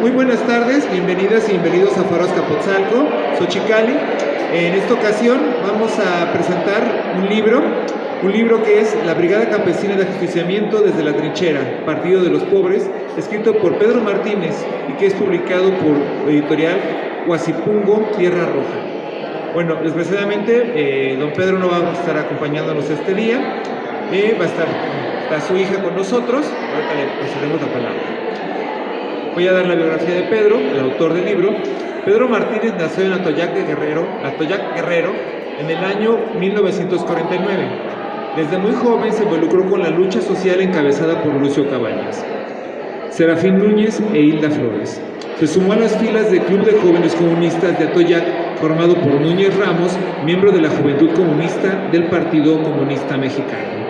Muy buenas tardes, bienvenidas y bienvenidos a Faros Capotzalco, Xochicali. En esta ocasión vamos a presentar un libro que es La Brigada Campesina de Ajusticiamiento desde la Trinchera, Partido de los Pobres, escrito por Pedro Martínez y que es publicado por editorial Huasipungo Tierra Roja. Bueno, desgraciadamente don Pedro no va a estar acompañándonos este día, está su hija con nosotros, ahorita le pasaremos la palabra. Voy a dar la biografía de Pedro, el autor del libro. Pedro Martínez nació en Atoyac Guerrero, en el año 1949. Desde muy joven se involucró con la lucha social encabezada por Lucio Cabañas, Serafín Núñez e Hilda Flores. Se sumó a las filas del Club de Jóvenes Comunistas de Atoyac, formado por Núñez Ramos, miembro de la Juventud Comunista del Partido Comunista Mexicano.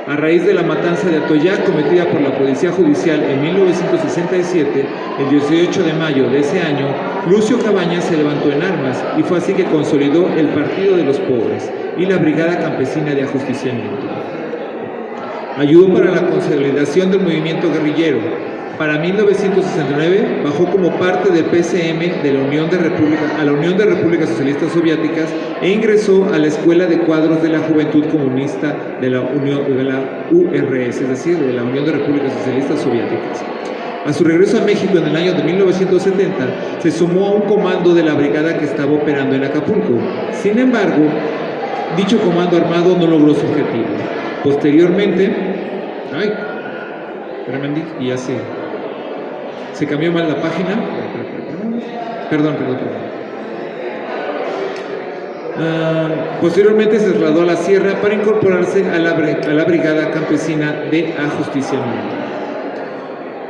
A raíz de la matanza de Atoyac cometida por la Policía Judicial en 1967, el 18 de mayo de ese año, Lucio Cabañas se levantó en armas y fue así que consolidó el Partido de los Pobres y la Brigada Campesina de Ajusticiamiento. Ayudó para la consolidación del movimiento guerrillero. Para 1969 bajó como parte del PCM de la Unión de Repúblicas Socialistas Soviéticas e ingresó a la Escuela de Cuadros de la Juventud Comunista de la URS, es decir, de la Unión de Repúblicas Socialistas Soviéticas. A su regreso a México en el año de 1970, se sumó a un comando de la brigada que estaba operando en Acapulco. Sin embargo, dicho comando armado no logró su objetivo. Posteriormente, y ya se cambió mal la página. Perdón. Posteriormente se trasladó a la sierra para incorporarse a la Brigada Campesina de Ajusticiamiento.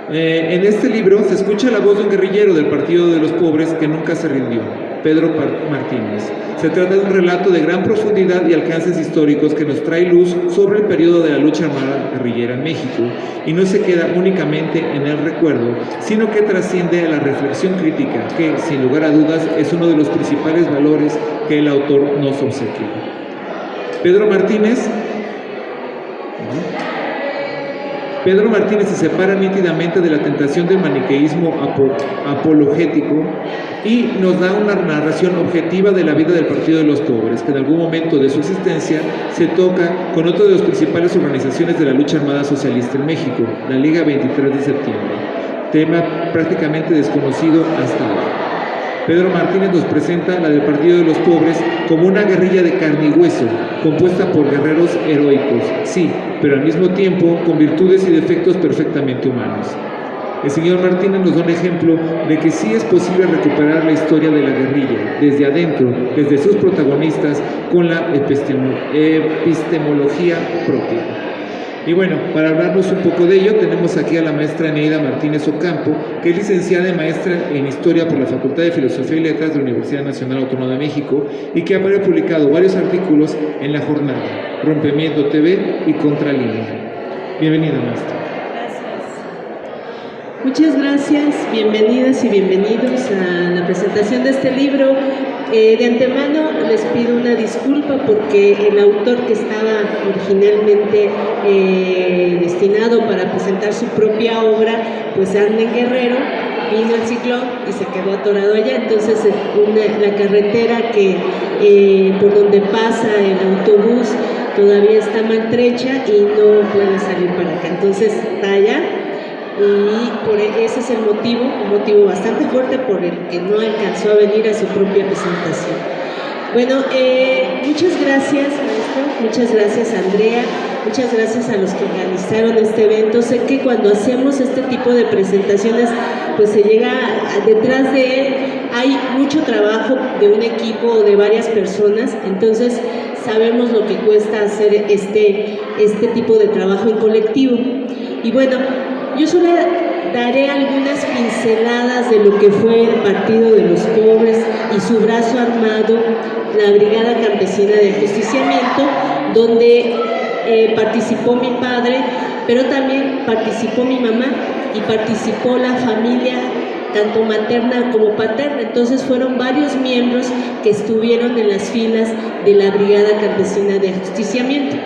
En este libro se escucha la voz de un guerrillero del Partido de los Pobres que nunca se rindió, Pedro Martínez. Se trata de un relato de gran profundidad y alcances históricos que nos trae luz sobre el periodo de la lucha armada guerrillera en México y no se queda únicamente en el recuerdo, sino que trasciende a la reflexión crítica que, sin lugar a dudas, es uno de los principales valores que el autor nos obsequia. Pedro Martínez se separa nítidamente de la tentación del maniqueísmo apologético y nos da una narración objetiva de la vida del Partido de los Pobres, que en algún momento de su existencia se toca con otra de las principales organizaciones de la lucha armada socialista en México, la Liga 23 de septiembre, tema prácticamente desconocido hasta hoy. Pedro Martínez nos presenta la del Partido de los Pobres como una guerrilla de carne y hueso, compuesta por guerreros heroicos, sí, pero al mismo tiempo con virtudes y defectos perfectamente humanos. El señor Martínez nos da un ejemplo de que sí es posible recuperar la historia de la guerrilla, desde adentro, desde sus protagonistas, con la epistemología propia. Y bueno, para hablarnos un poco de ello, tenemos aquí a la maestra Eneida Martínez Ocampo, que es licenciada y maestra en Historia por la Facultad de Filosofía y Letras de la Universidad Nacional Autónoma de México y que ha publicado varios artículos en La Jornada, Rompimiento TV y Contralínea. Bienvenida, maestra. Muchas gracias, bienvenidas y bienvenidos a la presentación de este libro. De antemano les pido una disculpa porque el autor que estaba originalmente destinado para presentar su propia obra, pues anda en Guerrero, vino el ciclón y se quedó atorado allá. Entonces la carretera por donde pasa el autobús todavía está maltrecha y no puede salir para acá. Entonces está allá. Y ese es un motivo bastante fuerte por el que no alcanzó a venir a su propia presentación. Bueno, muchas gracias, maestro, muchas gracias, Andrea, muchas gracias a los que organizaron este evento. Sé que cuando hacemos este tipo de presentaciones, pues se llega detrás de él, hay mucho trabajo de un equipo o de varias personas, entonces sabemos lo que cuesta hacer este tipo de trabajo en colectivo. Y bueno, yo solo daré algunas pinceladas de lo que fue el Partido de los Pobres y su brazo armado, la Brigada Campesina de Ajusticiamiento, donde participó mi padre, pero también participó mi mamá y participó la familia, tanto materna como paterna. Entonces fueron varios miembros que estuvieron en las filas de la Brigada Campesina de Ajusticiamiento.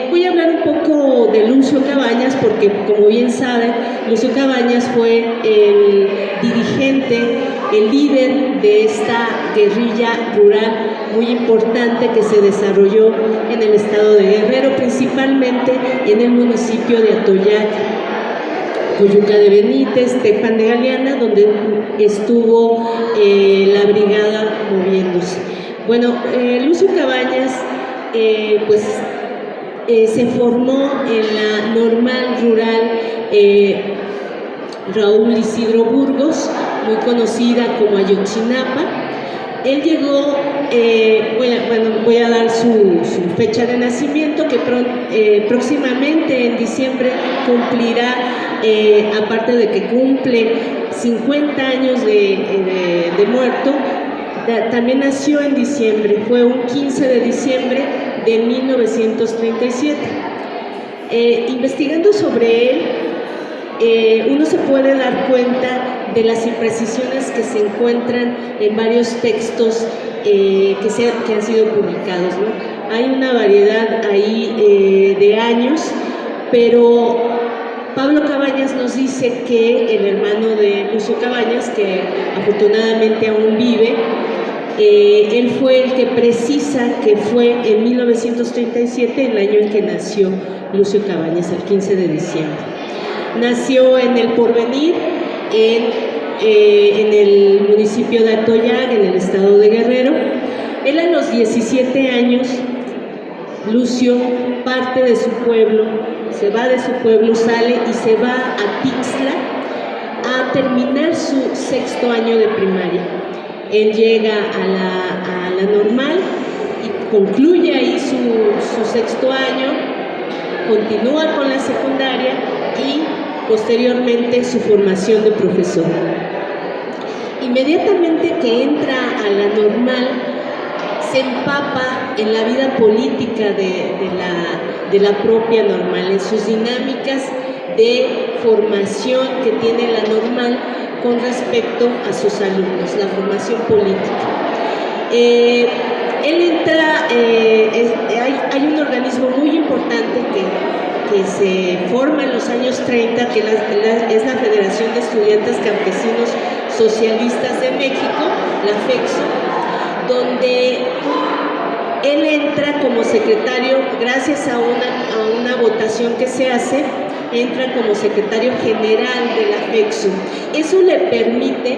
Voy a hablar un poco de Lucio Cabañas porque, como bien saben, Lucio Cabañas fue el dirigente, el líder de esta guerrilla rural muy importante que se desarrolló en el estado de Guerrero, principalmente en el municipio de Atoyac, Coyuca de Benítez, Tepan de Galeana, donde estuvo la brigada moviéndose. Bueno, Lucio Cabañas, se formó en la normal rural Raúl Isidro Burgos, muy conocida como Ayotzinapa. Él llegó, voy a dar su fecha de nacimiento, que próximamente en diciembre cumplirá, aparte de que cumple 50 años de muerto, también nació en diciembre, fue un 15 de diciembre de 1937. Investigando sobre él, uno se puede dar cuenta de las imprecisiones que se encuentran en varios textos que han sido publicados, ¿no? Hay una variedad ahí de años, pero Pablo Cabañas nos dice que el hermano de Lucio Cabañas, que afortunadamente aún vive, él fue el que precisa que fue en 1937 el año en que nació Lucio Cabañas, el 15 de diciembre. Nació en El Porvenir, en el municipio de Atoyac, en el estado de Guerrero. Él a los 17 años, Lucio parte de su pueblo, se va de su pueblo, sale y se va a Tixla a terminar su 6º año de primaria. Él llega a la normal y concluye ahí su 6º año, continúa con la secundaria y posteriormente su formación de profesor. Inmediatamente que entra a la normal, se empapa en la vida política de la propia normal, en sus dinámicas de formación que tiene la normal con respecto a sus alumnos, la formación política. Él entra, hay un organismo muy importante que se forma en los años 30, que es la Federación de Estudiantes Campesinos Socialistas de México, la FEXO, donde él entra como secretario, gracias a una votación que se hace, entra como secretario general de la FEXO. Eso le permite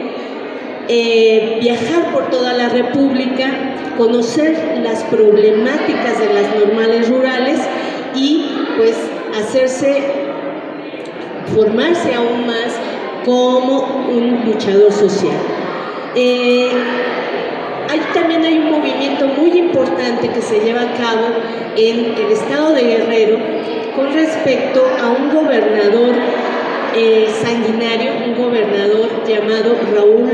viajar por toda la República, conocer las problemáticas de las normales rurales y pues formarse aún más como un luchador social. También hay un movimiento muy importante que se lleva a cabo en el estado de Guerrero con respecto a un gobernador sanguinario, un gobernador llamado Raúl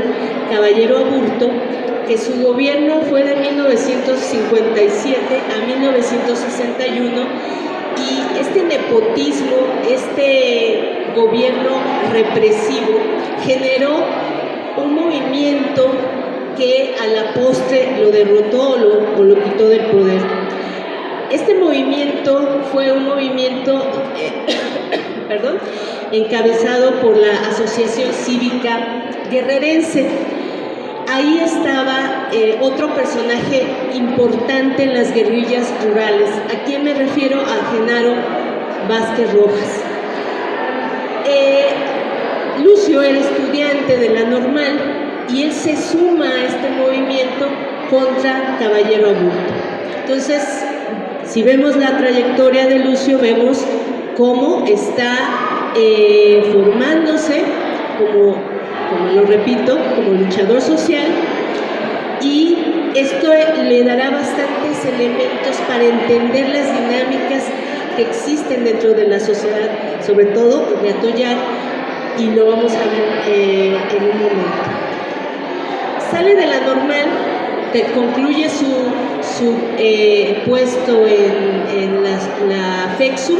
Caballero Aburto, que su gobierno fue de 1957 a 1961, y este nepotismo, este gobierno represivo generó un movimiento que a la postre lo derrotó o lo quitó del poder. Este movimiento fue un movimiento encabezado por la Asociación Cívica Guerrerense. Ahí estaba otro personaje importante en las guerrillas rurales. ¿A quién me refiero? A Genaro Vázquez Rojas. Lucio era estudiante de la normal y él se suma a este movimiento contra Caballero Aburto. Entonces, si vemos la trayectoria de Lucio, vemos cómo está formándose como lo repito, como luchador social, y esto le dará bastantes elementos para entender las dinámicas que existen dentro de la sociedad, sobre todo de Atoyac, y lo vamos a ver en un momento. Sale de la normal, concluye su puesto en la FEXU,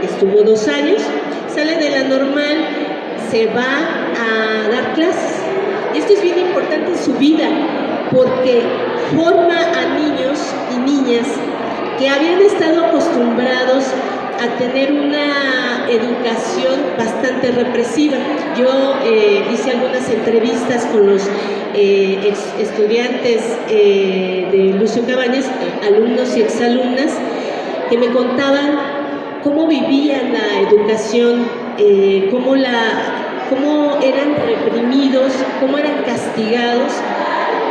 estuvo 2 años, sale de la normal, se va a dar clases. Esto es bien importante en su vida porque forma a niños y niñas que habían estado acostumbrados a tener una educación bastante represiva. Yo hice algunas entrevistas con los estudiantes de Lucio Cabañas, alumnos y exalumnas, que me contaban cómo vivían la educación, cómo eran reprimidos, cómo eran castigados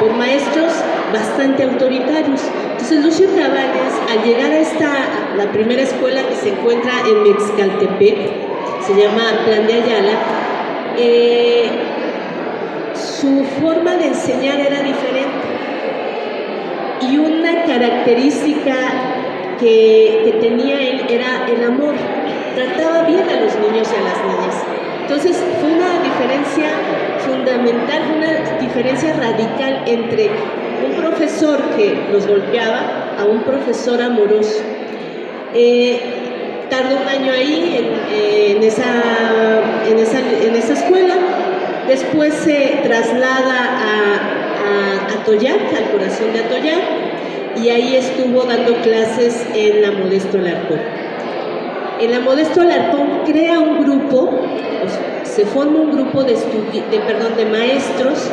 por maestros bastante autoritarios. Entonces Lucio Cabañas, al llegar a la primera escuela que se encuentra en Mexcaltepec, se llama Plan de Ayala, su forma de enseñar era diferente, y una característica que tenía él era el amor. Trataba bien a los niños y a las niñas. Entonces fue una diferencia fundamental, una diferencia radical entre un profesor que los golpeaba a un profesor amoroso. Tardó un año ahí en esa escuela. Después se traslada a Atoyac, al corazón de Atoyac, y ahí estuvo dando clases en la Modesto Alarcón. En la Modesto Alarcón crea un grupo, se forma un grupo de maestros,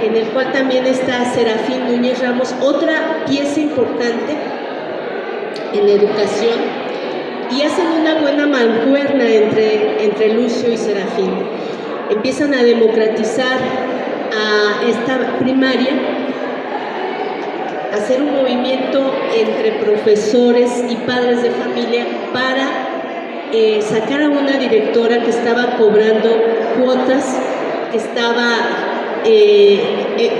en el cual también está Serafín Núñez Ramos, otra pieza importante en la educación, y hacen una buena mancuerna entre Lucio y Serafín. Empiezan a democratizar a esta primaria, a hacer un movimiento entre profesores y padres de familia para sacar a una directora que estaba cobrando cuotas,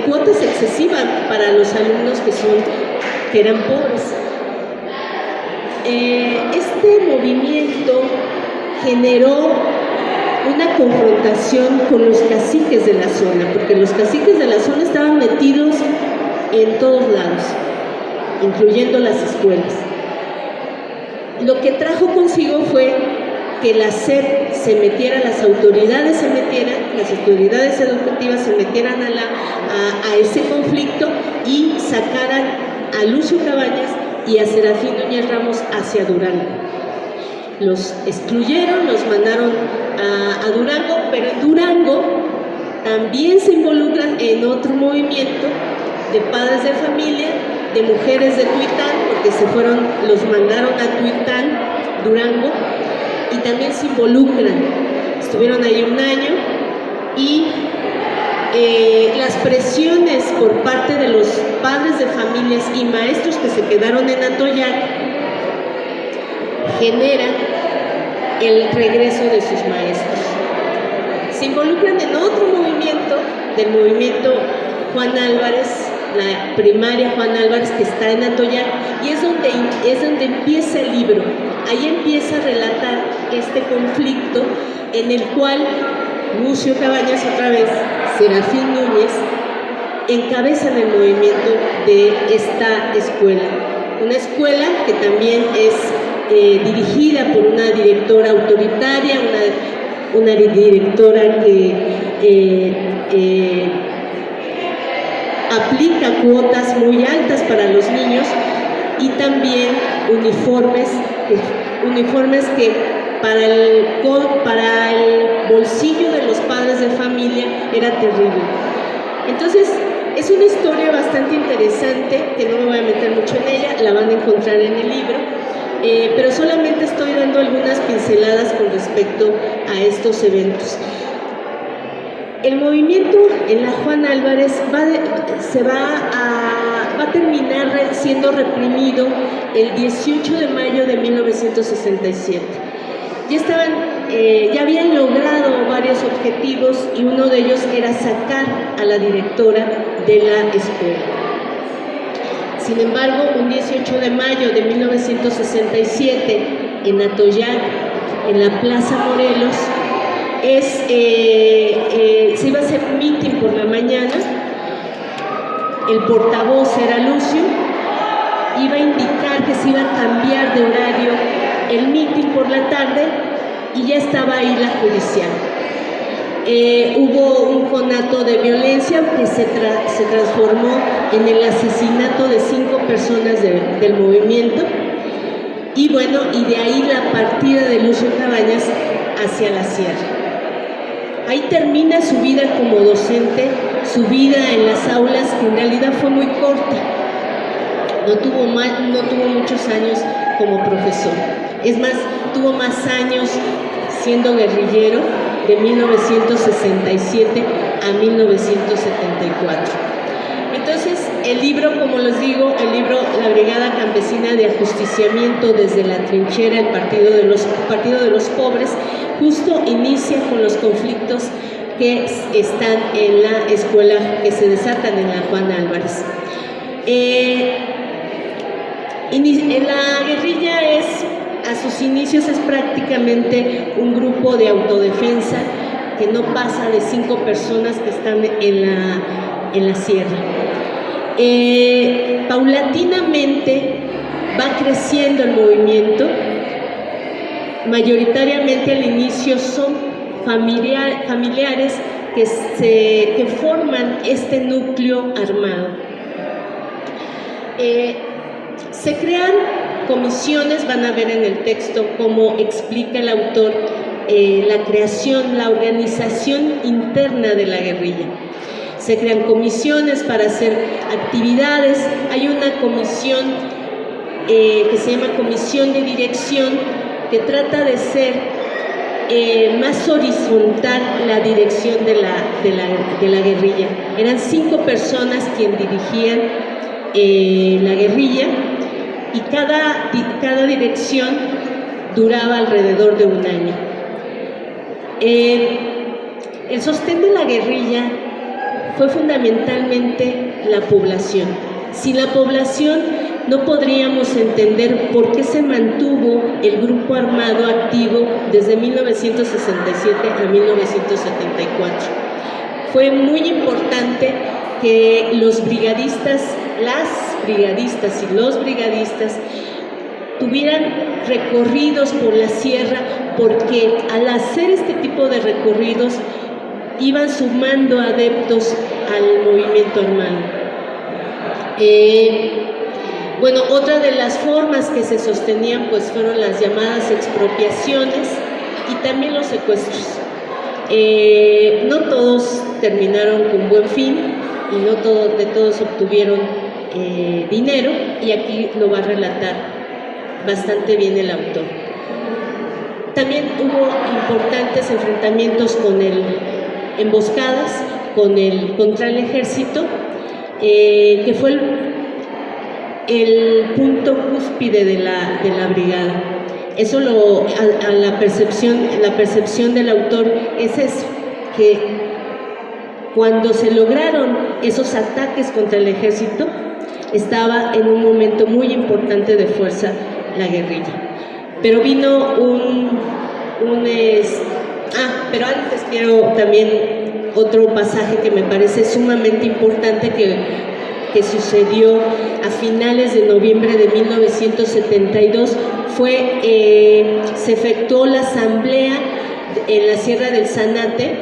cuotas excesivas para los alumnos que eran pobres. Este movimiento generó una confrontación con los caciques de la zona, porque los caciques de la zona estaban metidos en todos lados, incluyendo las escuelas. Lo que trajo consigo fue que la SEP se metiera, las autoridades educativas se metieran a ese conflicto y sacaran a Lucio Cabañas y a Serafín Núñez Ramos hacia Durango. Los excluyeron, los mandaron a Durango, pero en Durango también se involucran en otro movimiento de padres de familia, de mujeres de Tuitán, porque los mandaron a Tuitán, Durango, y también se involucran. Estuvieron ahí un año, y las presiones por parte de los padres de familias y maestros que se quedaron en Atoyac generan el regreso de sus maestros. Se involucran en otro movimiento, del movimiento Juan Álvarez, la primaria Juan Álvarez, que está en Atoyac, y es donde empieza el libro. Ahí empieza a relatar este conflicto en el cual Lucio Cabañas, otra vez, Serafín Núñez, encabezan el movimiento de esta escuela. Una escuela que también es dirigida por una directora autoritaria, una directora que aplica cuotas muy altas para los niños, y también uniformes que para el bolsillo de los padres de familia era terrible. Entonces, es una historia bastante interesante, que no me voy a meter mucho en ella, la van a encontrar en el libro, pero solamente estoy dando algunas pinceladas con respecto a estos eventos. El movimiento en la Juan Álvarez va a terminar siendo reprimido el 18 de mayo de 1967. Ya habían logrado varios objetivos, y uno de ellos era sacar a la directora de la escuela. Sin embargo, un 18 de mayo de 1967, en Atoyac, en la Plaza Morelos, se iba a hacer un mitin por la mañana. El portavoz era Lucio, iba a indicar que se iba a cambiar de horario el mitin por la tarde, y ya estaba ahí la judicial. Hubo un conato de violencia que se transformó en el asesinato de 5 personas del movimiento. y bueno, y de ahí la partida de Lucio Cabañas hacia la sierra. Ahí termina su vida como docente, su vida en las aulas, que en realidad fue muy corta. No tuvo muchos años como profesor. Es más, tuvo más años siendo guerrillero, de 1967 a 1974. Entonces, el libro, como les digo, el libro La Brigada Campesina de Ajusticiamiento desde la trinchera, el Partido de los Pobres, justo inicia con los conflictos que están en la escuela, que se desatan en la Juan Álvarez. La guerrilla a sus inicios es prácticamente un grupo de autodefensa que no pasa de 5 personas que están en la sierra. Paulatinamente va creciendo el movimiento. Mayoritariamente al inicio son familiares que forman este núcleo armado. Se crean comisiones, van a ver en el texto cómo explica el autor la creación, la organización interna de la guerrilla. Se crean comisiones para hacer actividades. Hay una comisión que se llama Comisión de Dirección, que trata de ser más horizontal la dirección de la guerrilla. Eran 5 personas quienes dirigían la guerrilla, y cada dirección duraba alrededor de un año. El sostén de la guerrilla fue fundamentalmente la población. Sin la población no podríamos entender por qué se mantuvo el grupo armado activo desde 1967 a 1974. Fue muy importante que los brigadistas, las brigadistas y los brigadistas tuvieran recorridos por la sierra, porque al hacer este tipo de recorridos iban sumando adeptos al movimiento armado. Bueno, otra de las formas que se sostenían pues fueron las llamadas expropiaciones y también los secuestros. No todos terminaron con buen fin y no todos obtuvieron dinero, y aquí lo va a relatar bastante bien el autor. También hubo importantes enfrentamientos emboscadas contra el ejército, que fue el punto cúspide de la brigada. Eso la percepción del autor es eso, que cuando se lograron esos ataques contra el ejército, estaba en un momento muy importante de fuerza la guerrilla. Pero vino pero antes quiero también otro pasaje que me parece sumamente importante que sucedió a finales de noviembre de 1972. Se efectuó la asamblea en la Sierra del Zanate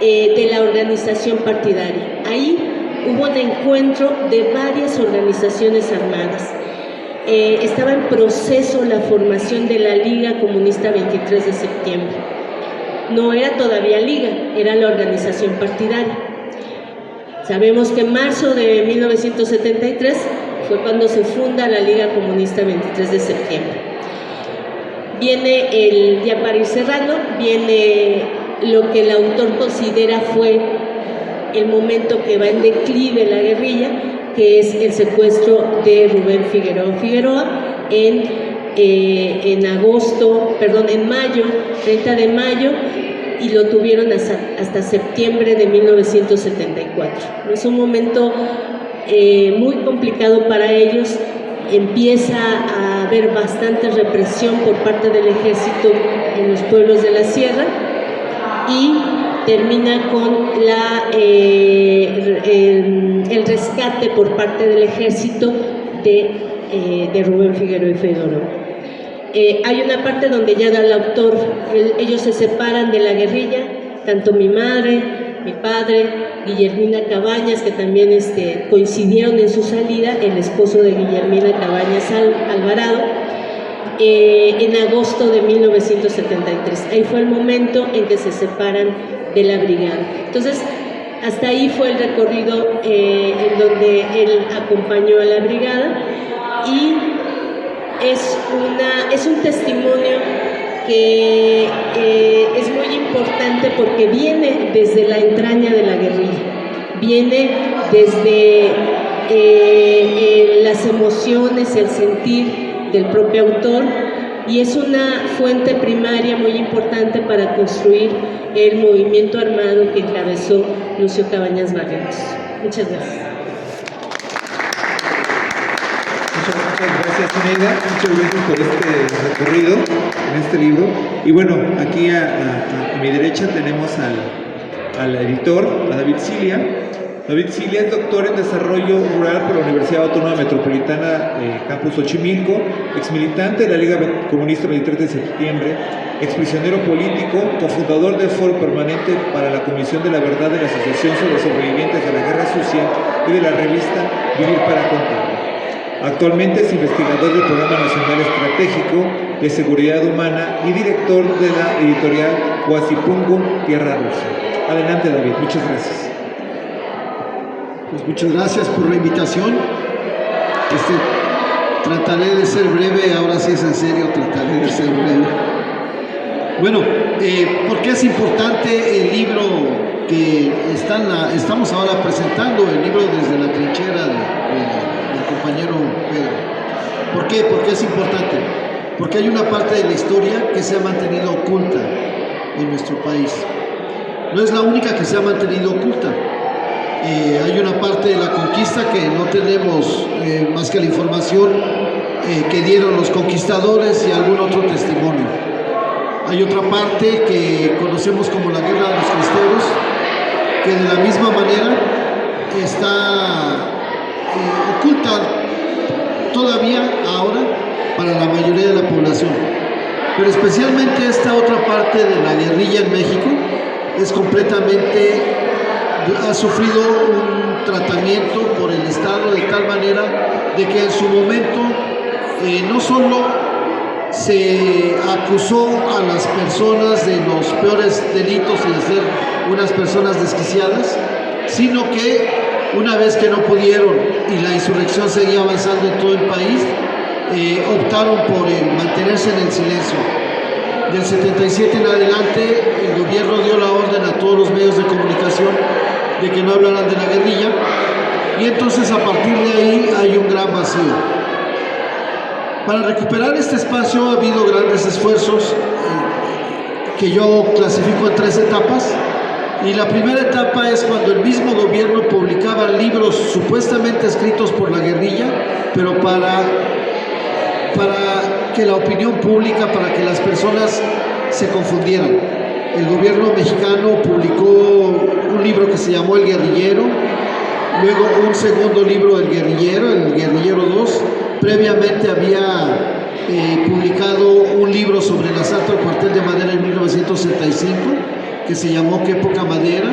de la organización partidaria. Ahí hubo un encuentro de varias organizaciones armadas. Estaba en proceso la formación de la Liga Comunista 23 de septiembre. No era todavía liga, era la organización partidaria. Sabemos que en marzo de 1973 fue cuando se funda la Liga Comunista 23 de septiembre. Viene ya para ir cerrando, viene lo que el autor considera fue el momento que va en declive la guerrilla, que es el secuestro de Rubén Figueroa en mayo, 30 de mayo, y lo tuvieron hasta septiembre de 1974. Es un momento muy complicado para ellos. Empieza a haber bastante represión por parte del ejército en los pueblos de la sierra, y termina con el rescate por parte del ejército de Rubén Figueroa. Hay una parte donde ya da el autor, ellos se separan de la guerrilla, tanto mi madre, mi padre, Guillermina Cabañas, que también coincidieron en su salida, el esposo de Guillermina Cabañas Alvarado, en agosto de 1973. Ahí fue el momento en que se separan de la brigada. Entonces, hasta ahí fue el recorrido en donde él acompañó a la brigada, y es un testimonio que es muy importante porque viene desde la entraña de la guerrilla, viene desde las emociones, el sentir del propio autor, y es una fuente primaria muy importante para construir el movimiento armado que encabezó Lucio Cabañas Barrientos. Muchas gracias. Muchas gracias, Zenaida. Muchas gracias por este recorrido en este libro. Y bueno, aquí a mi derecha tenemos al editor, a David Cilia. David Cilia es doctor en Desarrollo Rural por la Universidad Autónoma Metropolitana Campus Xochimilco, exmilitante de la Liga Comunista 23 de septiembre, exprisionero político, cofundador del Foro Permanente para la Comisión de la Verdad de la Asociación sobre Sobrevivientes de la Guerra Sucia y de la revista Vivir para Contar. Actualmente es investigador del Programa Nacional Estratégico de Seguridad Humana y director de la editorial Huasipungu Tierra Rusa. Adelante, David, muchas gracias. Pues muchas gracias por la invitación. Trataré de ser breve, ahora sí es en serio, trataré de ser breve. Bueno, ¿por qué es importante el libro que estamos ahora presentando, el libro Desde la Trinchera del compañero Pedro? ¿Por qué? ¿Por qué es importante? Porque hay una parte de la historia que se ha mantenido oculta en nuestro país. No es la única que se ha mantenido oculta. Hay una parte de la conquista que no tenemos más que la información que dieron los conquistadores y algún otro testimonio. Hay otra parte que conocemos como la Guerra de los Cristeros, que de la misma manera está oculta todavía ahora para la mayoría de la población. Pero especialmente esta otra parte de la guerrilla en México es completamente... ha sufrido un tratamiento por el Estado de tal manera de que en su momento no solo se acusó a las personas de los peores delitos y de ser unas personas desquiciadas, sino que una vez que no pudieron y la insurrección seguía avanzando en todo el país, optaron por mantenerse en el silencio. Del 77 en adelante, el gobierno dio la orden a todos los medios de comunicación de que no hablaran de la guerrilla, y entonces a partir de ahí hay un gran vacío. Para recuperar este espacio ha habido grandes esfuerzos que yo clasifico en 3 etapas, y la primera etapa es cuando el mismo gobierno publicaba libros supuestamente escritos por la guerrilla, pero para que la opinión pública, para que las personas se confundieran. El gobierno mexicano publicó un libro que se llamó El Guerrillero, luego un segundo libro, El Guerrillero 2. Previamente había publicado un libro sobre el asalto al cuartel de Madera en 1965, que se llamó Qué poca madera.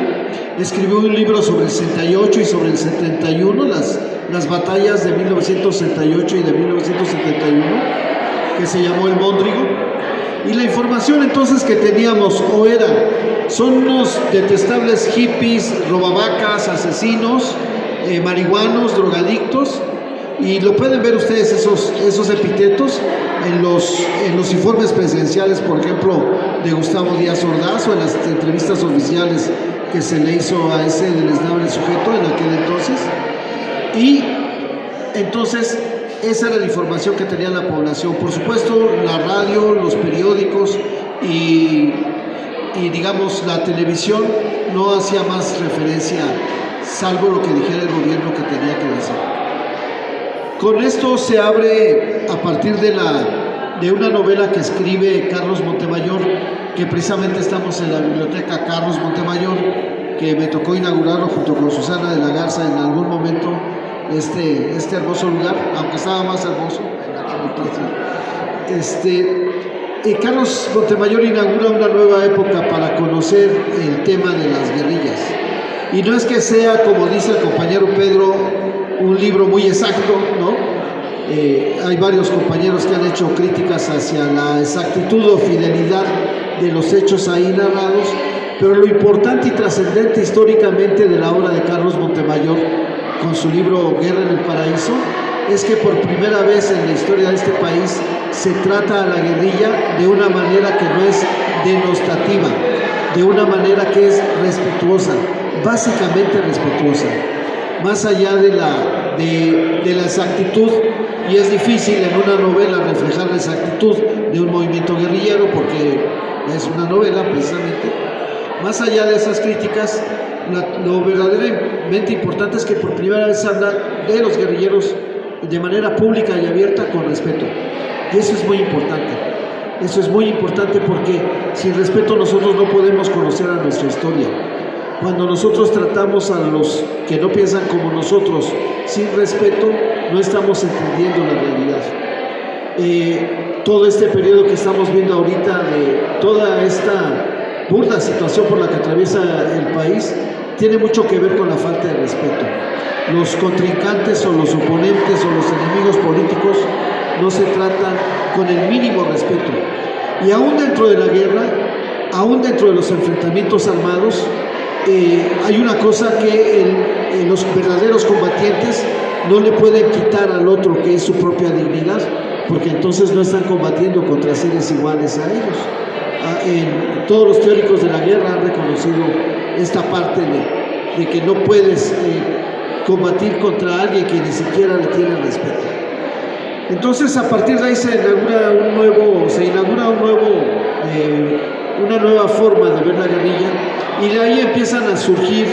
Escribió un libro sobre el 68 y sobre el 71, las batallas de 1968 y de 1971, que se llamó El Móndrigo. Y la información entonces que teníamos son unos detestables hippies, robavacas, asesinos, marihuanos, drogadictos, y lo pueden ver ustedes esos epítetos en los informes presidenciales, por ejemplo, de Gustavo Díaz Ordaz, o en las entrevistas oficiales que se le hizo a ese deleznable sujeto en aquel entonces. Y entonces esa era la información que tenía la población. Por supuesto, la radio, los periódicos y digamos la televisión no hacía más referencia, salvo lo que dijera el gobierno que tenía que decir. Con esto se abre, a partir de una novela que escribe Carlos Montemayor, que precisamente estamos en la biblioteca Carlos Montemayor, que me tocó inaugurarlo junto con Susana de la Garza en algún momento, este hermoso lugar, aunque estaba más hermoso en aquel entonces. Carlos Montemayor inaugura una nueva época para conocer el tema de las guerrillas. Y no es que sea, como dice el compañero Pedro, un libro muy exacto, ¿no? Hay varios compañeros que han hecho críticas hacia la exactitud o fidelidad de los hechos ahí narrados, pero lo importante y trascendente históricamente de la obra de Carlos Montemayor con su libro Guerra en el Paraíso es que por primera vez en la historia de este país se trata a la guerrilla de una manera que no es denostativa, de una manera que es respetuosa, básicamente respetuosa, más allá de la exactitud, y es difícil en una novela reflejar la exactitud de un movimiento guerrillero porque es una novela precisamente. Más allá de esas críticas, lo verdaderamente importante es que por primera vez habla de los guerrilleros de manera pública y abierta con respeto, y eso es muy importante. Eso es muy importante porque sin respeto nosotros no podemos conocer a nuestra historia. Cuando nosotros tratamos a los que no piensan como nosotros sin respeto, no estamos entendiendo la realidad. Todo este periodo que estamos viendo ahorita de toda esta burda situación por la que atraviesa el país tiene mucho que ver con la falta de respeto. Los contrincantes o los oponentes o los enemigos políticos no se tratan con el mínimo respeto. Y aún dentro de la guerra, aún dentro de los enfrentamientos armados, hay una cosa que los verdaderos combatientes no le pueden quitar al otro, que es su propia dignidad, porque entonces no están combatiendo contra seres iguales a ellos. Todos los teóricos de la guerra han reconocido esta parte de que no puedes combatir contra alguien que ni siquiera le tiene respeto. Entonces, a partir de ahí se inaugura una nueva forma de ver la guerrilla, y de ahí empiezan a surgir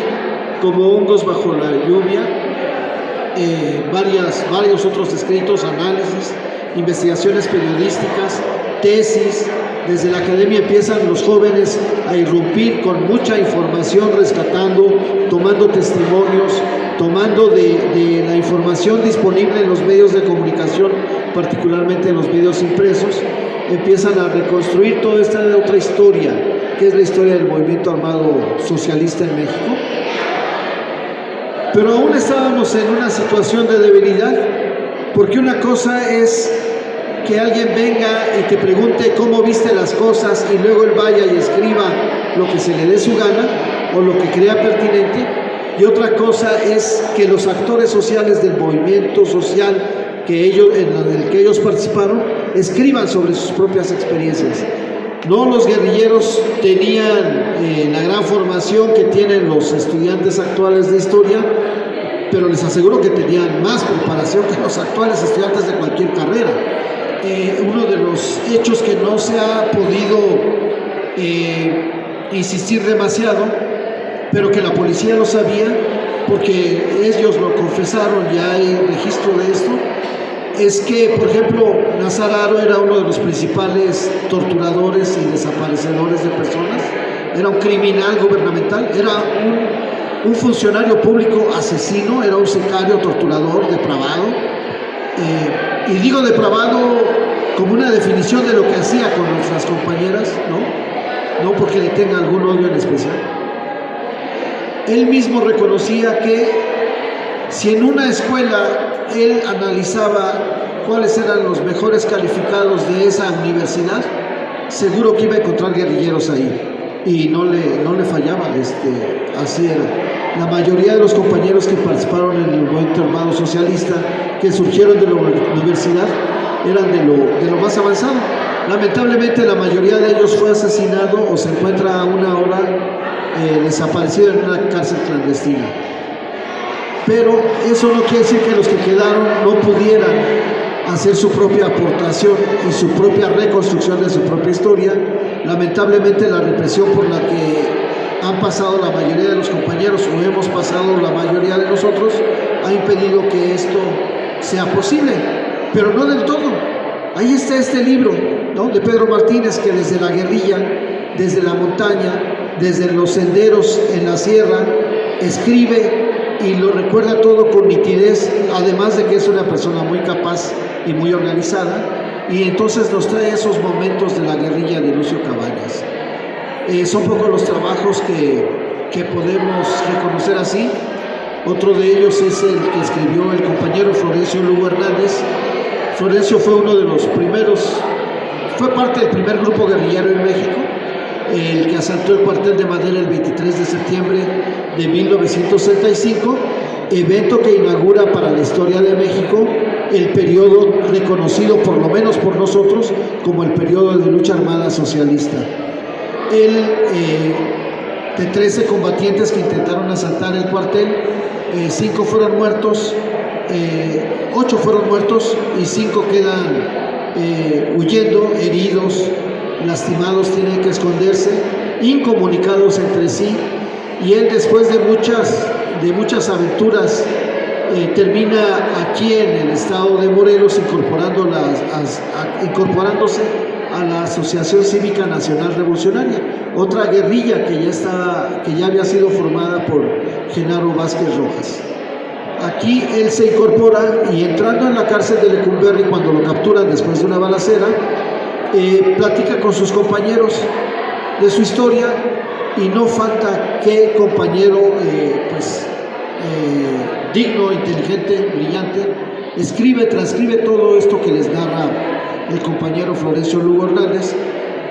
como hongos bajo la lluvia varios otros escritos, análisis, investigaciones periodísticas, tesis. Desde la academia empiezan los jóvenes a irrumpir con mucha información, rescatando, tomando testimonios, tomando de la información disponible en los medios de comunicación, particularmente en los medios impresos, empiezan a reconstruir toda esta otra historia, que es la historia del movimiento armado socialista en México. Pero aún estábamos en una situación de debilidad, porque una cosa es que alguien venga y te pregunte cómo viste las cosas y luego él vaya y escriba lo que se le dé su gana o lo que crea pertinente, y otra cosa es que los actores sociales del movimiento social en el que ellos participaron escriban sobre sus propias experiencias. No los guerrilleros tenían la gran formación que tienen los estudiantes actuales de historia, pero les aseguro que tenían más preparación que los actuales estudiantes de cualquier carrera. Uno de los hechos que no se ha podido insistir demasiado, pero que la policía lo sabía, porque ellos lo confesaron, ya hay registro de esto, es que, por ejemplo, Nazar Haro era uno de los principales torturadores y desaparecedores de personas, era un criminal gubernamental, era un funcionario público asesino, era un sicario, torturador, depravado, y digo depravado como una definición de lo que hacía con nuestras compañeras, no porque le tenga algún odio en especial. Él mismo reconocía que si en una escuela él analizaba cuáles eran los mejores calificados de esa universidad, seguro que iba a encontrar guerrilleros ahí, y no le fallaba, así era. La mayoría de los compañeros que participaron en el movimiento armado socialista, que surgieron de la universidad, eran de lo más avanzado. Lamentablemente la mayoría de ellos fue asesinado o se encuentra aún ahora desaparecido en una cárcel clandestina. Pero eso no quiere decir que los que quedaron no pudieran hacer su propia aportación y su propia reconstrucción de su propia historia. Lamentablemente la represión por la que han pasado la mayoría de los compañeros, o hemos pasado la mayoría de nosotros, ha impedido que esto sea posible, pero no del todo. Ahí está este libro, de Pedro Martínez, que desde la guerrilla, desde la montaña, desde los senderos en la sierra, escribe y lo recuerda todo con nitidez, además de que es una persona muy capaz y muy organizada, y entonces nos trae esos momentos de la guerrilla de Lucio Cabañas. Son pocos los trabajos que podemos reconocer así. Otro de ellos es el que escribió el compañero Florencio Lugo Hernández, Florencio fue uno de los primeros, fue parte del primer grupo guerrillero en México, el que asaltó el cuartel de Madero el 23 de septiembre de 1965, evento que inaugura para la historia de México el periodo reconocido, por lo menos por nosotros, como el periodo de lucha armada socialista. De 13 combatientes que intentaron asaltar el cuartel, 5 fueron muertos, 8 fueron muertos y 5 quedan huyendo, heridos, lastimados, tienen que esconderse, incomunicados entre sí, y él, después de muchas aventuras, termina aquí en el estado de Morelos incorporándose a la Asociación Cívica Nacional Revolucionaria, otra guerrilla que ya había sido formada por Genaro Vázquez Rojas. Aquí él se incorpora y, entrando en la cárcel de Lecumberri cuando lo capturan después de una balacera, platica con sus compañeros de su historia, y no falta que compañero digno, inteligente, brillante, transcribe todo esto que les narra el compañero Florencio Lugo Hernández,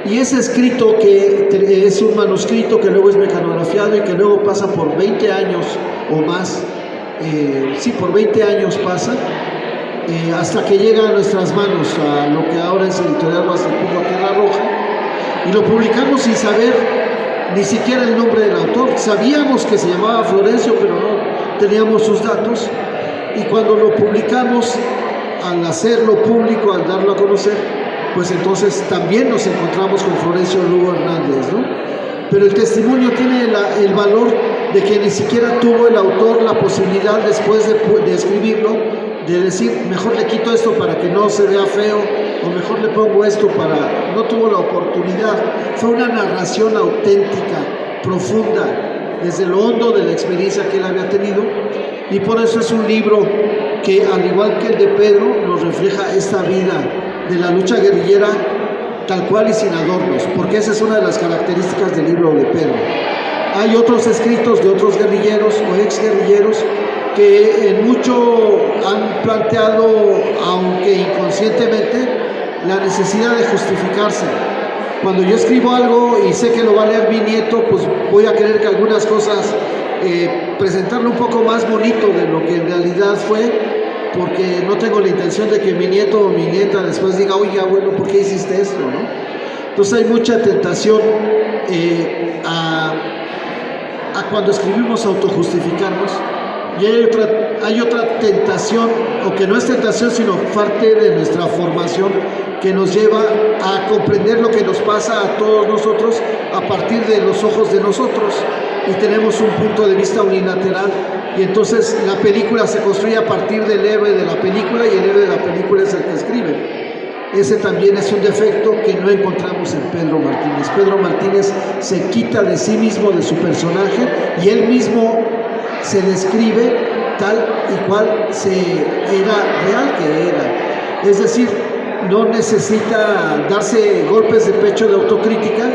y ese escrito, que es un manuscrito que luego es mecanografiado y que luego pasa por 20 años o más, por 20 años pasa, hasta que llega a nuestras manos, a lo que ahora es Editorial Guastepillo Tierra Roja, y lo publicamos sin saber ni siquiera el nombre del autor. Sabíamos que se llamaba Florencio, pero no teníamos sus datos, y cuando lo publicamos, al hacerlo público, al darlo a conocer, pues entonces también nos encontramos con Florencio Lugo Hernández, ¿no? Pero el testimonio tiene el valor de que ni siquiera tuvo el autor la posibilidad, después de escribirlo, de decir, mejor le quito esto para que no se vea feo, o mejor le pongo esto para... No tuvo la oportunidad. Fue una narración auténtica, profunda, desde lo hondo de la experiencia que él había tenido, y por eso es un libro que, al igual que el de Pedro, nos refleja esta vida de la lucha guerrillera tal cual y sin adornos, porque esa es una de las características del libro de Pedro. Hay otros escritos de otros guerrilleros o exguerrilleros que en mucho han planteado, aunque inconscientemente, la necesidad de justificarse. Cuando yo escribo algo y sé que lo va a leer mi nieto, pues voy a querer que algunas cosas presentarlo un poco más bonito de lo que en realidad fue, porque no tengo la intención de que mi nieto o mi nieta después diga, oye, abuelo, ¿por qué hiciste esto?, ¿no? Entonces hay mucha tentación a cuando escribimos autojustificarnos, y hay otra tentación, o que no es tentación, sino parte de nuestra formación, que nos lleva a comprender lo que nos pasa a todos nosotros a partir de los ojos de nosotros, y tenemos un punto de vista unilateral, y entonces la película se construye a partir del héroe de la película, y el héroe de la película es el que escribe. Ese también es un defecto que no encontramos en Pedro Martínez. Pedro Martínez se quita de sí mismo, de su personaje, y él mismo se describe tal y cual era real que era. Es decir, no necesita darse golpes de pecho de autocrítica,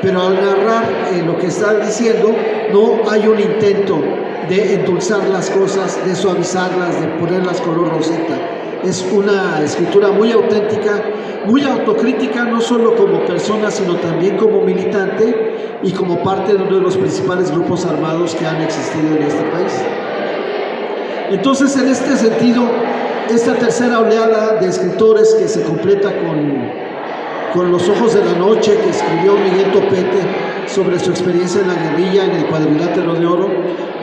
pero al narrar lo que está diciendo, no hay un intento de endulzar las cosas, de suavizarlas, de ponerlas color rosita. Es una escritura muy auténtica, muy autocrítica, no solo como persona, sino también como militante y como parte de uno de los principales grupos armados que han existido en este país. Entonces, en este sentido, esta tercera oleada de escritores que se completa con Los ojos de la noche, que escribió Miguel Topete sobre su experiencia en la guerrilla, en el Cuadrilátero de Oro,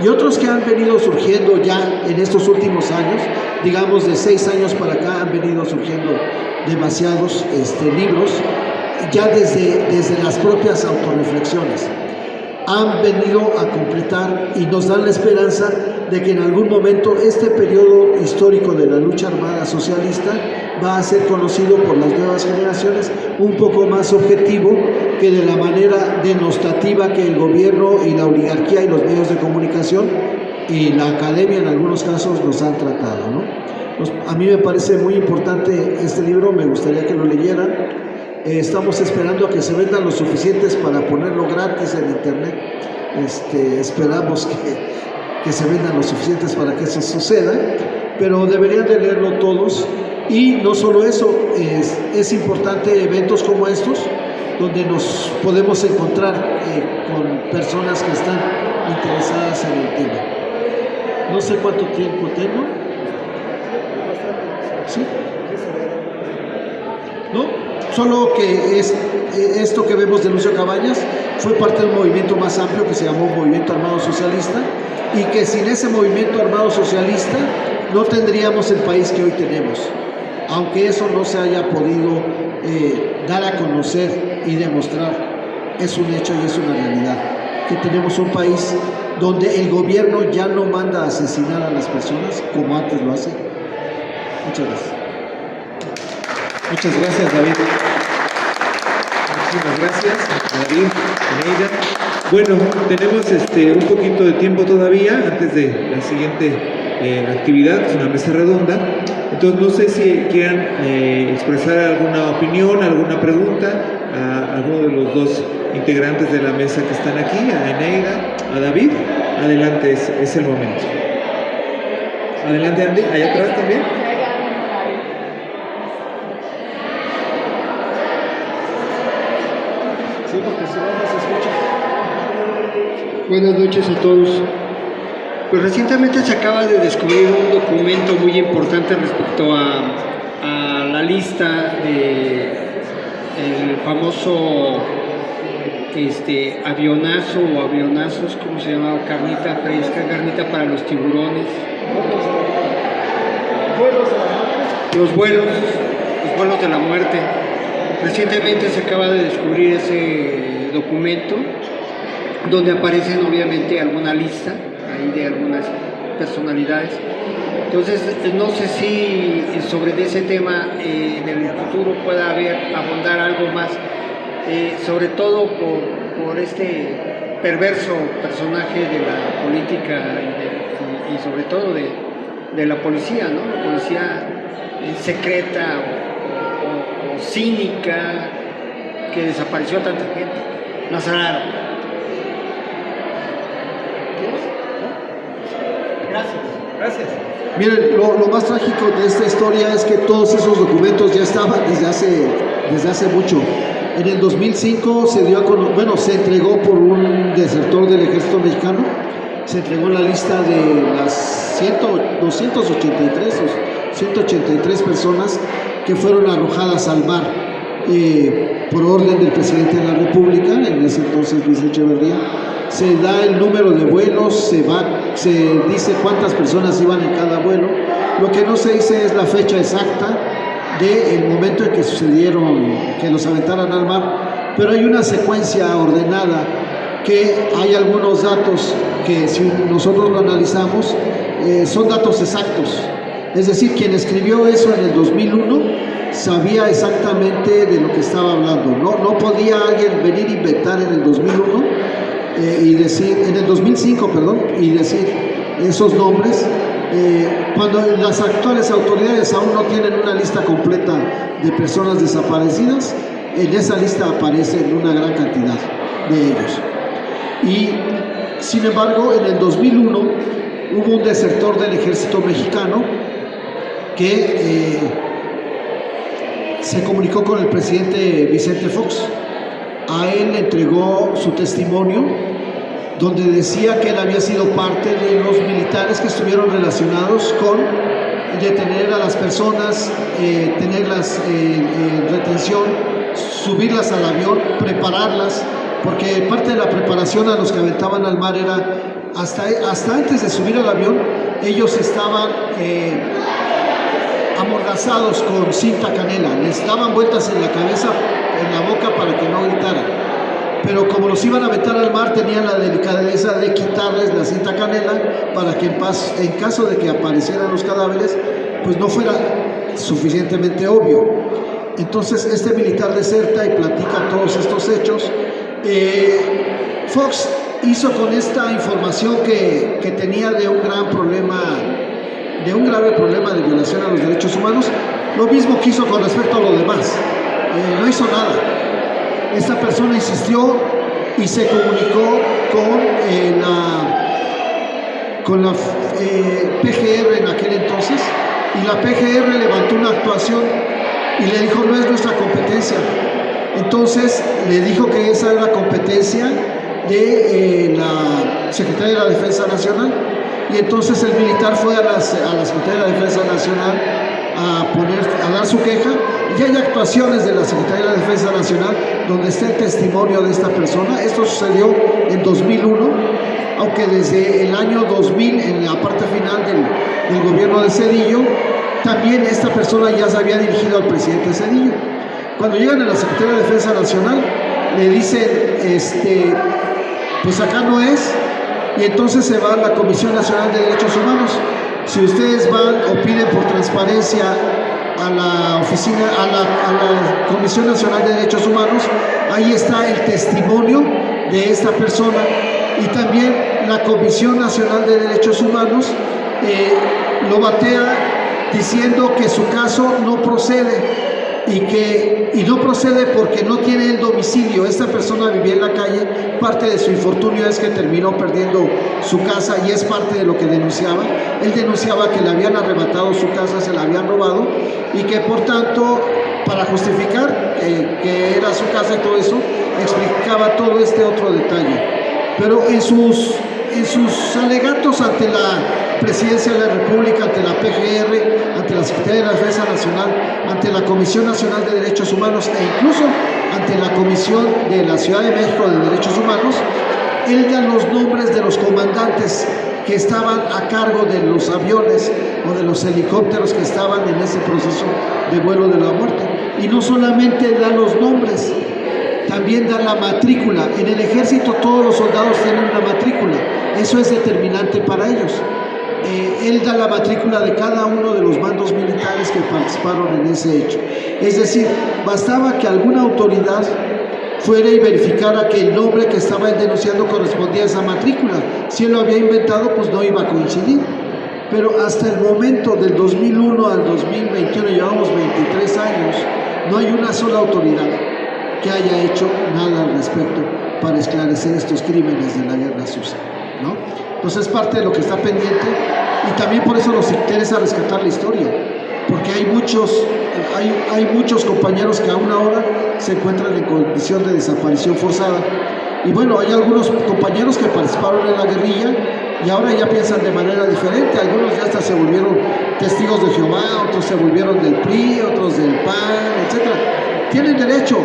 y otros que han venido surgiendo ya en estos últimos años, digamos de 6 años para acá, han venido surgiendo demasiados libros, ya desde las propias autorreflexiones. Han venido a completar y nos dan la esperanza de que en algún momento este periodo histórico de la lucha armada socialista va a ser conocido por las nuevas generaciones un poco más objetivo que de la manera denostativa que el gobierno y la oligarquía y los medios de comunicación y la academia en algunos casos nos han tratado, ¿no? A mí me parece muy importante este libro, me gustaría que lo leyeran. Estamos esperando a que se vendan lo suficientes para ponerlo gratis en internet. Esperamos que se vendan lo suficientes para que eso suceda, pero deberían de leerlo todos Y no solo eso, es importante eventos como estos, donde nos podemos encontrar con personas que están interesadas en el tema. No sé cuánto tiempo tengo. ¿Sí? ¿No? Solo que esto que vemos de Lucio Cabañas fue parte de un movimiento más amplio que se llamó Movimiento Armado Socialista, y que sin ese movimiento armado socialista no tendríamos el país que hoy tenemos, aunque eso no se haya podido dar a conocer y demostrar. Es un hecho y es una realidad que tenemos un país donde el gobierno ya no manda a asesinar a las personas como antes lo hace. Muchas gracias. Muchas gracias, David. Muchísimas gracias, David, Eneida. Bueno, tenemos un poquito de tiempo todavía antes de la siguiente actividad, que es una mesa redonda. Entonces, no sé si quieran expresar alguna opinión, alguna pregunta a alguno de los dos integrantes de la mesa que están aquí, a Eneida, a David. Adelante, es el momento. Adelante, Andy, allá atrás también. Sí, porque si no se escucha. Buenas noches a todos. Pues recientemente se acaba de descubrir un documento muy importante respecto a la lista de el famoso avionazo o avionazos, ¿cómo se llamaba? Carnita fresca, carnita para los tiburones. Los vuelos de la muerte. Recientemente se acaba de descubrir ese documento donde aparecen obviamente alguna lista ahí de algunas personalidades. Entonces no sé si sobre ese tema en el futuro pueda abundar algo más, sobre todo por este perverso personaje de la política y sobre todo de la policía, ¿no? La policía secreta o cínica que desapareció a tanta gente. Nazararo. Gracias. Miren, lo más trágico de esta historia es que todos esos documentos ya estaban desde hace mucho. En el 2005 se entregó por un desertor del ejército mexicano, se entregó la lista de las 283 o 183 personas que fueron arrojadas al mar por orden del presidente de la República, en ese entonces Luis Echeverría. Se da el número de vuelos, se dice cuántas personas iban en cada vuelo. Lo que no se dice es la fecha exacta del momento en que sucedieron, que los aventaran al mar, pero hay una secuencia ordenada, que hay algunos datos que si nosotros lo analizamos son datos exactos. Es decir, quien escribió eso en el 2001 sabía exactamente de lo que estaba hablando. No podía alguien venir a inventar en el 2001 y decir, en el 2005, perdón, y decir esos nombres, cuando las actuales autoridades aún no tienen una lista completa de personas desaparecidas. En esa lista aparecen una gran cantidad de ellos. Y sin embargo, en el 2001 hubo un desertor del ejército mexicano que se comunicó con el presidente Vicente Fox. A él le entregó su testimonio, donde decía que él había sido parte de los militares que estuvieron relacionados con detener a las personas, tenerlas en retención, subirlas al avión, prepararlas, porque parte de la preparación a los que aventaban al mar era, hasta antes de subir al avión, ellos estaban amordazados con cinta canela, les daban vueltas en la cabeza, en la boca, para que no gritaran. Pero como los iban a aventar al mar, tenían la delicadeza de quitarles la cinta canela para que en caso de que aparecieran los cadáveres, pues no fuera suficientemente obvio. Entonces este militar deserta y platica todos estos hechos. Fox hizo con esta información que tenía de un grave problema de violación a los derechos humanos, lo mismo que hizo con respecto a lo demás. No hizo nada. Esta persona insistió y se comunicó con la PGR en aquel entonces, y la PGR levantó una actuación y le dijo no es nuestra competencia. Entonces le dijo que esa era la competencia de la Secretaría de la Defensa Nacional, y entonces el militar fue a la Secretaría de la Defensa Nacional a dar su queja, y hay actuaciones de la Secretaría de la Defensa Nacional donde está el testimonio de esta persona. Esto sucedió en 2001, aunque desde el año 2000, en la parte final del gobierno de Zedillo, también esta persona ya se había dirigido al presidente Zedillo. Cuando llegan a la Secretaría de Defensa Nacional, le dicen, pues acá no es, y entonces se va a la Comisión Nacional de Derechos Humanos. Si ustedes van o piden por transparencia a la oficina, a la Comisión Nacional de Derechos Humanos, ahí está el testimonio de esta persona, y también la Comisión Nacional de Derechos Humanos lo batea diciendo que su caso no procede, y no procede porque no tiene el domicilio. Esta persona vivía en la calle, parte de su infortunio es que terminó perdiendo su casa, y es parte de lo que denunciaba. Él denunciaba que le habían arrebatado su casa, se la habían robado, y que por tanto, para justificar que era su casa y todo eso, explicaba todo este otro detalle. Pero en sus alegatos ante la Presidencia de la República, ante la PGR, ante la Secretaría de la Defensa Nacional, ante la Comisión Nacional de Derechos Humanos, e incluso ante la Comisión de la Ciudad de México de Derechos Humanos, él da los nombres de los comandantes que estaban a cargo de los aviones o de los helicópteros que estaban en ese proceso de vuelo de la muerte. Y no solamente da los nombres, también da la matrícula. En el ejército todos los soldados tienen una matrícula, eso es determinante para ellos. Él da la matrícula de cada uno de los mandos militares que participaron en ese hecho. Es decir, bastaba que alguna autoridad fuera y verificara que el nombre que estaba denunciando correspondía a esa matrícula. Si él lo había inventado, pues no iba a coincidir. Pero hasta el momento, del 2001 al 2021, llevamos 23 años, no hay una sola autoridad que haya hecho nada al respecto para esclarecer estos crímenes de la guerra sucia, ¿no? Entonces es parte de lo que está pendiente, y también por eso nos interesa rescatar la historia, porque hay muchos compañeros que aún ahora se encuentran en condición de desaparición forzada. Y bueno, hay algunos compañeros que participaron en la guerrilla y ahora ya piensan de manera diferente. Algunos ya hasta se volvieron testigos de Jehová, otros se volvieron del PRI, otros del PAN, etc. Tienen derecho.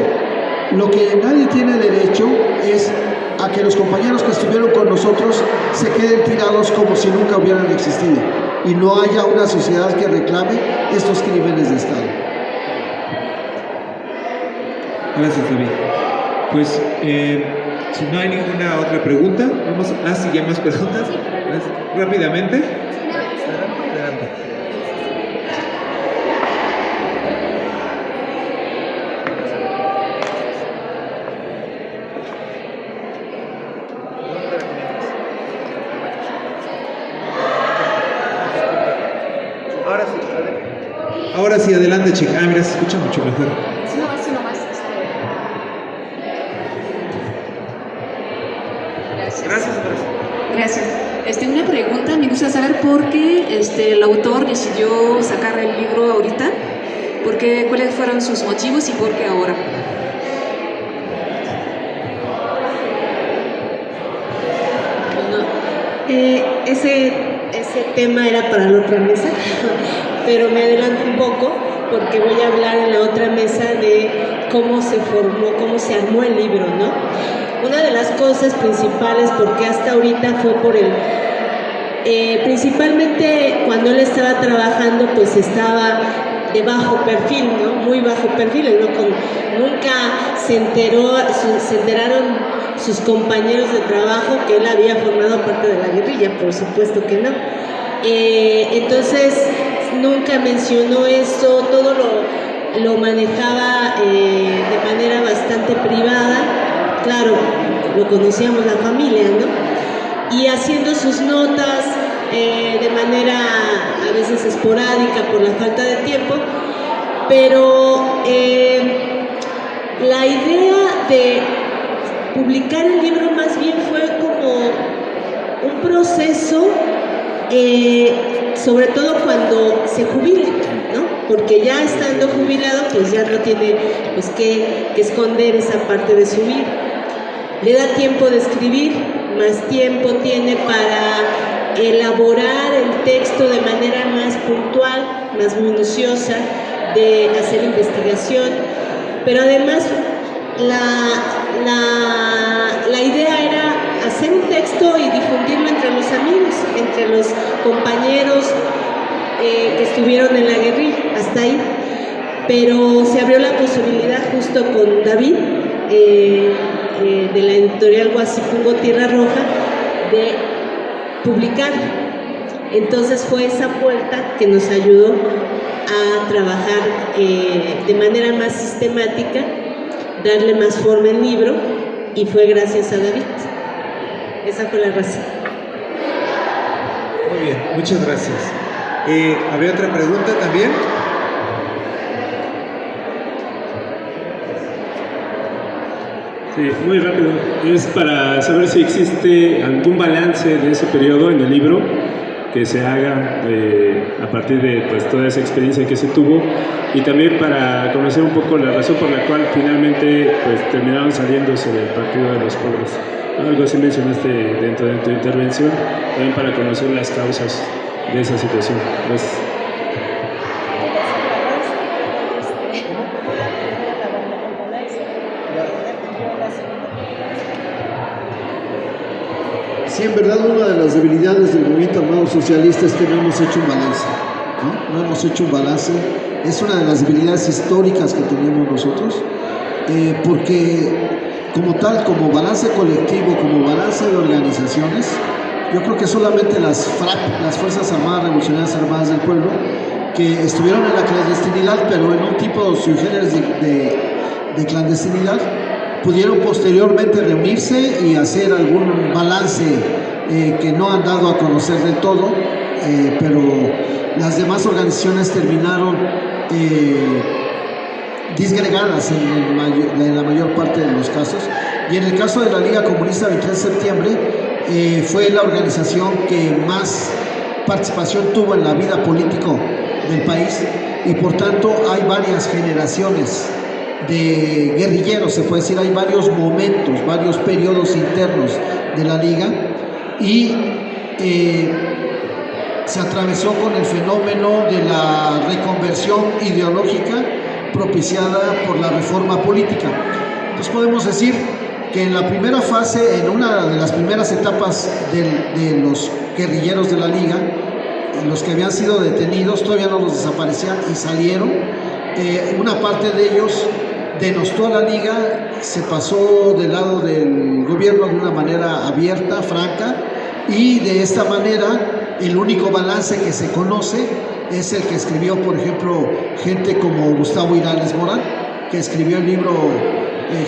Lo que nadie tiene derecho es a que los compañeros que estuvieron con nosotros se queden tirados como si nunca hubieran existido, y no haya una sociedad que reclame estos crímenes de Estado. Gracias, David. Pues, si no hay ninguna otra pregunta, vamos a... si hay más preguntas. Rápidamente. Adelante. Ahora sí, adelante, chica. Mira, se escucha mucho mejor. Sí, nomás. Gracias. Una pregunta, me gusta saber por qué el autor decidió sacar el libro ahorita, cuáles fueron sus motivos y por qué ahora. Ese tema era para la otra mesa, pero me adelanto un poco porque voy a hablar en la otra mesa de cómo se formó, cómo se armó el libro, ¿no? Una de las cosas principales, porque hasta ahorita fue por principalmente cuando él estaba trabajando, pues estaba de bajo perfil, ¿no? Muy bajo perfil, ¿no? Nunca se enteraron sus compañeros de trabajo que él había formado parte de la guerrilla, por supuesto que no. Entonces nunca mencionó eso, todo lo manejaba de manera bastante privada. Claro, lo conocíamos la familia, ¿no? Y haciendo sus notas de manera a veces esporádica por la falta de tiempo, pero la idea de publicar el libro más bien fue como un proceso sobre todo cuando se jubila, ¿no? Porque ya estando jubilado, pues ya no tiene pues que esconder esa parte de su vida. Le da tiempo de escribir, más tiempo tiene para elaborar el texto de manera más puntual, más minuciosa, de hacer investigación, pero además la idea era hacer un texto y difundirlo entre los amigos, entre los compañeros que estuvieron en la guerrilla, hasta ahí. Pero se abrió la posibilidad justo con David, de la editorial Guasipungo Tierra Roja, de publicar. Entonces fue esa puerta que nos ayudó a trabajar de manera más sistemática, darle más forma al libro, y fue gracias a David. Esa fue la razón. Muy bien, muchas gracias. ¿Había otra pregunta también? Sí, muy rápido. Es para saber si existe algún balance de ese periodo en el libro que se haga a partir de pues, toda esa experiencia que se tuvo, y también para conocer un poco la razón por la cual finalmente pues, terminaron saliéndose del Partido de los Pobres. Algo así mencionaste dentro de tu intervención, también para conocer las causas de esa situación. Gracias. Sí, en verdad una de las debilidades del movimiento armado socialista es que no hemos hecho un balance, ¿no? No hemos hecho un balance, es una de las debilidades históricas que tenemos nosotros, porque como tal, como balance colectivo, como balance de organizaciones, yo creo que solamente las Fuerzas Armadas Revolucionarias Armadas del Pueblo, que estuvieron en la clandestinidad, pero en un tipo sui generis de clandestinidad, pudieron posteriormente reunirse y hacer algún balance que no han dado a conocer del todo, pero las demás organizaciones terminaron disgregadas en la mayor parte de los casos. Y en el caso de la Liga Comunista 23 de septiembre, fue la organización que más participación tuvo en la vida política del país, y por tanto hay varias generaciones de guerrilleros, se puede decir, hay varios momentos, varios periodos internos de la Liga, y se atravesó con el fenómeno de la reconversión ideológica propiciada por la reforma política. Entonces podemos decir que en la primera fase, en una de las primeras etapas de los guerrilleros de la Liga, los que habían sido detenidos, todavía no los desaparecían y salieron, una parte de ellos denostó a la Liga, se pasó del lado del gobierno de una manera abierta, franca, y de esta manera el único balance que se conoce es el que escribió, por ejemplo, gente como Gustavo Irales Morán, que escribió el libro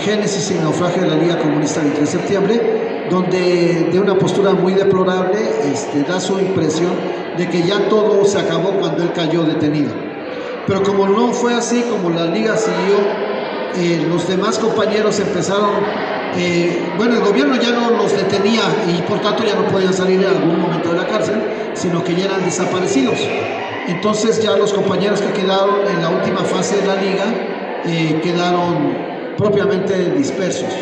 Génesis y Naufragio de la Liga Comunista 23 de septiembre, donde de una postura muy deplorable da su impresión de que ya todo se acabó cuando él cayó detenido. Pero como no fue así, como la Liga siguió, los demás compañeros empezaron, bueno, el gobierno ya no los detenía y por tanto ya no podían salir en algún momento de la cárcel, sino que ya eran desaparecidos. Entonces ya los compañeros que quedaron en la última fase de la Liga quedaron propiamente dispersos,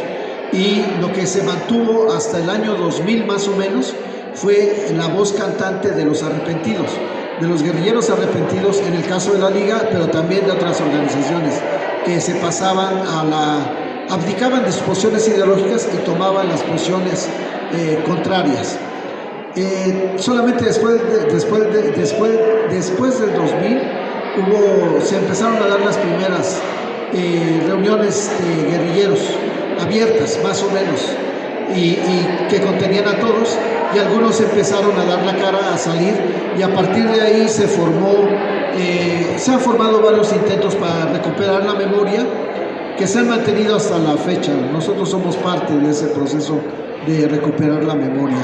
y lo que se mantuvo hasta el año 2000 más o menos fue la voz cantante de los arrepentidos, de los guerrilleros arrepentidos, en el caso de la Liga, pero también de otras organizaciones que se pasaban abdicaban de sus posiciones ideológicas y tomaban las posiciones contrarias. Solamente después del 2000 se empezaron a dar las primeras reuniones de guerrilleros abiertas, más o menos, y que contenían a todos, y algunos empezaron a dar la cara, a salir, y a partir de ahí se han formado varios intentos para recuperar la memoria, que se han mantenido hasta la fecha. Nosotros somos parte de ese proceso de recuperar la memoria,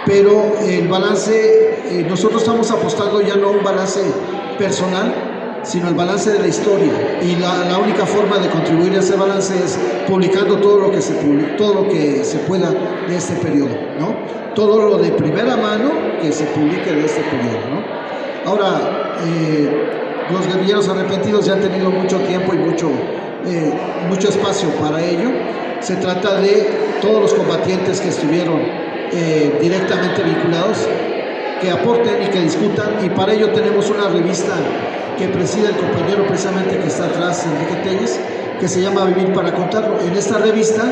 pero el balance, nosotros estamos apostando ya no a un balance personal, sino el balance de la historia, y la única forma de contribuir a ese balance es publicando todo lo que se pueda de este periodo, ¿no? Todo lo de primera mano que se publique de este periodo, ¿no? Ahora, los guerrilleros arrepentidos ya han tenido mucho tiempo y mucho espacio para ello. Se trata de todos los combatientes que estuvieron directamente vinculados, que aporten y que discutan, y para ello tenemos una revista que preside el compañero precisamente que está atrás, Enrique Telles, que se llama Vivir para Contarlo. En esta revista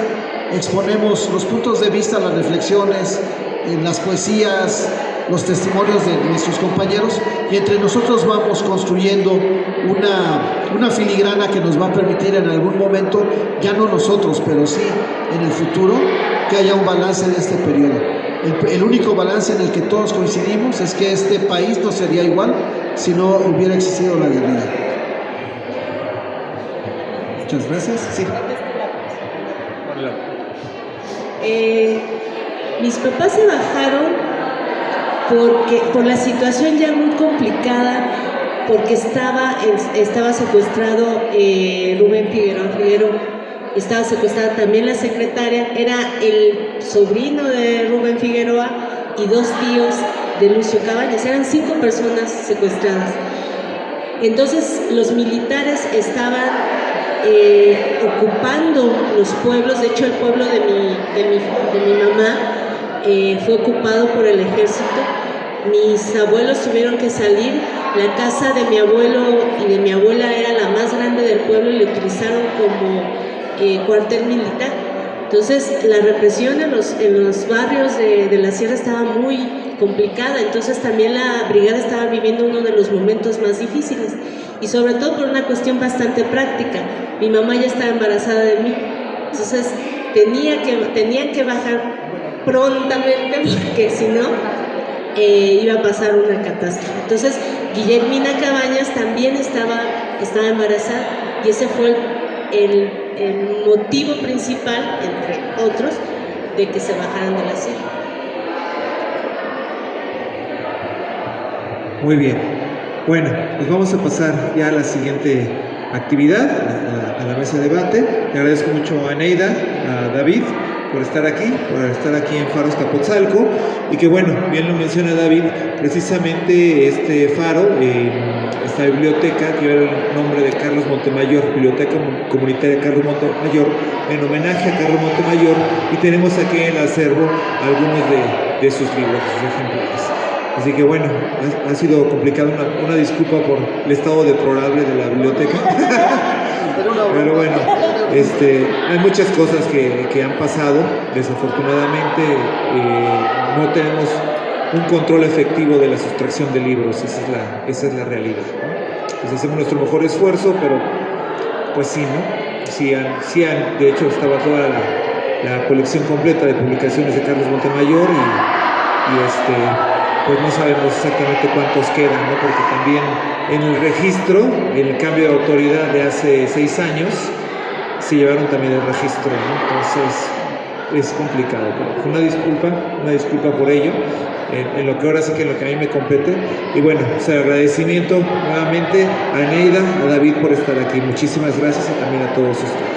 exponemos los puntos de vista, las reflexiones, las poesías, los testimonios de nuestros compañeros, y entre nosotros vamos construyendo una filigrana que nos va a permitir en algún momento, ya no nosotros, pero sí en el futuro, que haya un balance de este periodo. El único balance en el que todos coincidimos es que este país no sería igual si no hubiera existido la guerrilla. Muchas gracias. Sí. Mis papás se bajaron por la situación ya muy complicada, porque estaba secuestrado Rubén Figueroa, estaba secuestrada también la secretaria, era el sobrino de Rubén Figueroa y 2 tíos de Lucio Cabañas, eran 5 personas secuestradas. Entonces los militares estaban ocupando los pueblos. De hecho, el pueblo de mi mamá fue ocupado por el ejército. Mis abuelos tuvieron que salir. La casa de mi abuelo y de mi abuela era la más grande del pueblo y la utilizaron como cuartel militar. Entonces la represión en los barrios de la sierra estaba muy complicada. Entonces también la brigada estaba viviendo uno de los momentos más difíciles, y sobre todo por una cuestión bastante práctica. Mi mamá ya estaba embarazada de mí, entonces tenían que bajar prontamente, porque si no iba a pasar una catástrofe. Entonces Guillermina Cabañas también estaba embarazada, y ese fue el motivo principal, entre otros, de que se bajaran de la sierra. Muy bien. Bueno, pues vamos a pasar ya a la siguiente actividad, a la mesa de debate. Le agradezco mucho a Neida, a David, por estar aquí en Faro Azcapotzalco, y que bueno, bien lo menciona David, precisamente este faro, esta biblioteca que lleva el nombre de Carlos Montemayor, Biblioteca Comunitaria Carlos Montemayor, en homenaje a Carlos Montemayor, y tenemos aquí en el acervo algunos de sus libros, sus ejemplares. Así que bueno, ha sido complicado, una disculpa por el estado deplorable de la biblioteca. Pero bueno, hay muchas cosas que han pasado. Desafortunadamente no tenemos un control efectivo de la sustracción de libros. Esa es la realidad, ¿no? Pues hacemos nuestro mejor esfuerzo, pero pues sí, ¿no? Sí han, de hecho estaba toda la colección completa de publicaciones de Carlos Montemayor, y pues no sabemos exactamente cuántos quedan, ¿no? Porque también en el registro, en el cambio de autoridad de hace 6 años, se llevaron también el registro, ¿no? Entonces es complicado, pero una disculpa por ello, en lo que ahora sí que en lo que a mí me compete. Y bueno, pues agradecimiento nuevamente a Neida, a David por estar aquí. Muchísimas gracias, y también a todos ustedes.